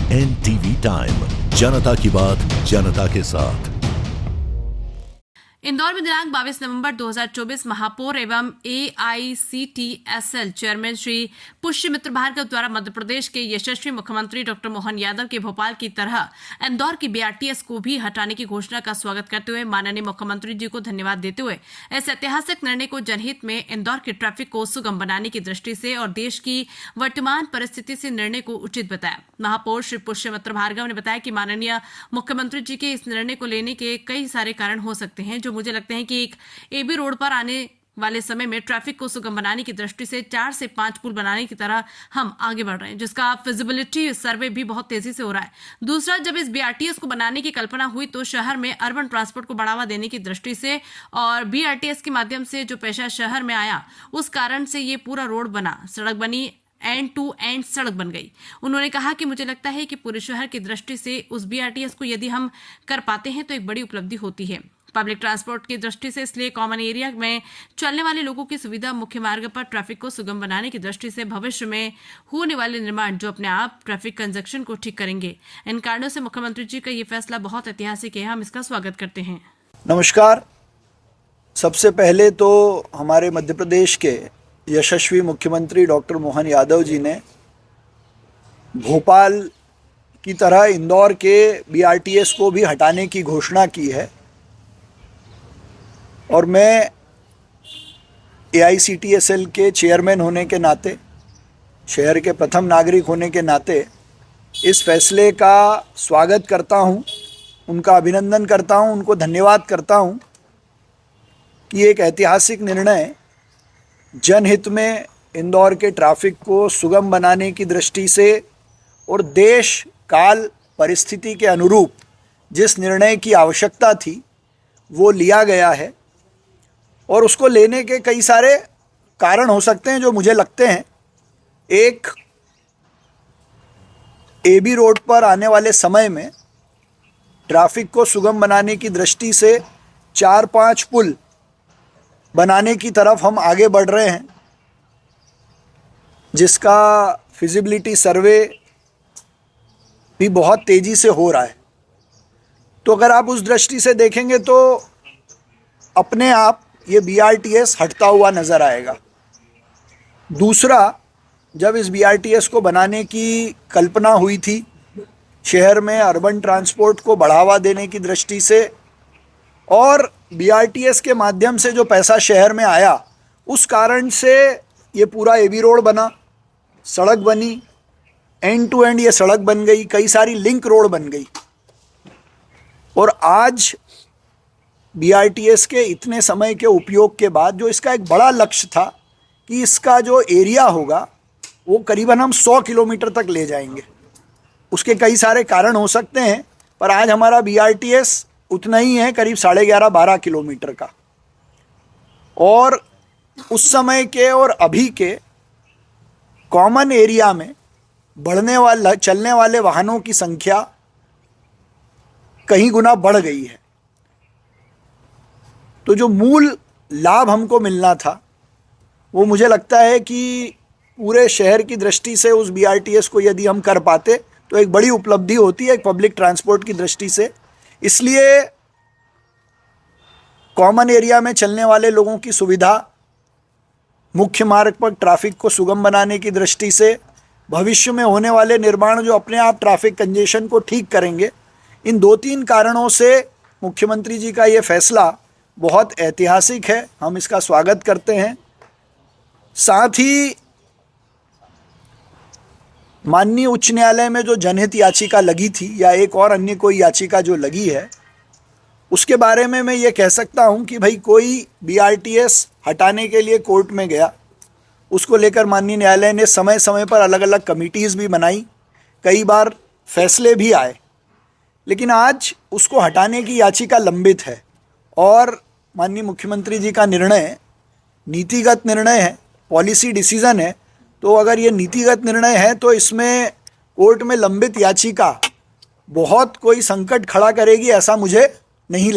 NTV time, जनता की बात जनता के साथ। इंदौर में दिनांक 22 नवंबर 2024 महापौर एवं AICTSL चेयरमैन श्री पुष्यमित्र भार्गव द्वारा मध्य प्रदेश के यशस्वी मुख्यमंत्री डॉक्टर मोहन यादव के भोपाल की तरह इंदौर की BRTS को भी हटाने की घोषणा का स्वागत करते हुए माननीय मुख्यमंत्री जी को धन्यवाद देते हुए इस ऐतिहासिक निर्णय को जनहित में इंदौर के ट्रैफिक को सुगम बनाने की दृष्टि से और देश की वर्तमान परिस्थिति से निर्णय को उचित बताया। महापौर श्री पुष्यमित्र भार्गव ने बताया कि माननीय मुख्यमंत्री जी के इस निर्णय को लेने के कई सारे कारण हो सकते हैं, जो मुझे लगता है कि एक AB रोड पर आने वाले समय में ट्रैफिक को सुगम बनाने की दृष्टि से 4 से 5 पुल बनाने की तरह हम आगे बढ़ रहे हैं, जिसका फिजिबिलिटी सर्वे भी बहुत तेजी से हो रहा है। दूसरा, जब इस BRTS को बनाने की कल्पना हुई तो शहर में अर्बन ट्रांसपोर्ट को बढ़ावा देने की दृष्टि से और BRTS के माध्यम से जो पैसा शहर में आया उस कारण से ये पूरा रोड बना, सड़क बनी, एंड टू एंड सड़क बन गई। उन्होंने कहा कि मुझे लगता है कि पूरे शहर की दृष्टि से उस BRTS को यदि हम कर पाते हैं तो एक बड़ी उपलब्धि होती है। पब्लिक ट्रांसपोर्ट की दृष्टि से इसलिए कॉमन एरिया में चलने वाले लोगों की सुविधा, मुख्य मार्ग पर ट्रैफिक को सुगम बनाने की दृष्टि से भविष्य में होने वाले निर्माण जो अपने आप ट्रैफिक कंजक्शन को ठीक करेंगे। इन कारणों से मुख्यमंत्री जी का ये फैसला बहुत ऐतिहासिक है, हम इसका स्वागत करते हैं। नमस्कार। सबसे पहले तो हमारे मध्य प्रदेश के यशस्वी मुख्यमंत्री डॉक्टर मोहन यादव जी ने भोपाल की तरह इंदौर के BRTS को भी हटाने की घोषणा की है और मैं AICTSL के चेयरमैन होने के नाते, शहर के प्रथम नागरिक होने के नाते इस फैसले का स्वागत करता हूं, उनका अभिनंदन करता हूं, उनको धन्यवाद करता हूं कि एक ऐतिहासिक निर्णय जनहित में इंदौर के ट्रैफिक को सुगम बनाने की दृष्टि से और देश काल परिस्थिति के अनुरूप जिस निर्णय की आवश्यकता थी वो लिया गया है। और उसको लेने के कई सारे कारण हो सकते हैं जो मुझे लगते हैं। एक, AB रोड पर आने वाले समय में ट्रैफिक को सुगम बनाने की दृष्टि से 4-5 पुल बनाने की तरफ हम आगे बढ़ रहे हैं, जिसका फिजिबिलिटी सर्वे भी बहुत तेज़ी से हो रहा है। तो अगर आप उस दृष्टि से देखेंगे तो अपने आप ये BRTS हटता हुआ नज़र आएगा। दूसरा, जब इस BRTS को बनाने की कल्पना हुई थी शहर में अर्बन ट्रांसपोर्ट को बढ़ावा देने की दृष्टि से और BRTS के माध्यम से जो पैसा शहर में आया उस कारण से ये पूरा AB रोड बना, सड़क बनी, एंड टू एंड ये सड़क बन गई, कई सारी लिंक रोड बन गई। और आज BRTS के इतने समय के उपयोग के बाद जो इसका एक बड़ा लक्ष्य था कि इसका जो एरिया होगा वो करीबन हम 100 किलोमीटर तक ले जाएंगे। उसके कई सारे कारण हो सकते हैं, पर आज हमारा BRTS उतना ही है, करीब 11.5-12 किलोमीटर का। और उस समय के और अभी के कॉमन एरिया में चलने वाले वाहनों की संख्या कहीं गुना बढ़ गई है। तो जो मूल लाभ हमको मिलना था वो मुझे लगता है कि पूरे शहर की दृष्टि से उस BRTS को यदि हम कर पाते तो एक बड़ी उपलब्धि होती है एक पब्लिक ट्रांसपोर्ट की दृष्टि से। इसलिए कॉमन एरिया में चलने वाले लोगों की सुविधा, मुख्य मार्ग पर ट्रैफिक को सुगम बनाने की दृष्टि से, भविष्य में होने वाले निर्माण जो अपने आप ट्रैफिक कंजेशन को ठीक करेंगे, इन 2-3 कारणों से मुख्यमंत्री जी का ये फैसला बहुत ऐतिहासिक है, हम इसका स्वागत करते हैं। साथ ही माननीय उच्च न्यायालय में जो जनहित याचिका लगी थी या एक और अन्य कोई याचिका जो लगी है उसके बारे में मैं ये कह सकता हूँ कि भाई कोई BRTS हटाने के लिए कोर्ट में गया, उसको लेकर माननीय न्यायालय ने समय समय पर अलग अलग कमिटीज़ भी बनाई, कई बार फैसले भी आए, लेकिन आज उसको हटाने की याचिका लंबित है। और माननीय मुख्यमंत्री जी का निर्णय नीतिगत निर्णय है, पॉलिसी डिसीजन है। तो अगर ये नीतिगत निर्णय है तो इसमें कोर्ट में लंबित याचिका बहुत कोई संकट खड़ा करेगी ऐसा मुझे नहीं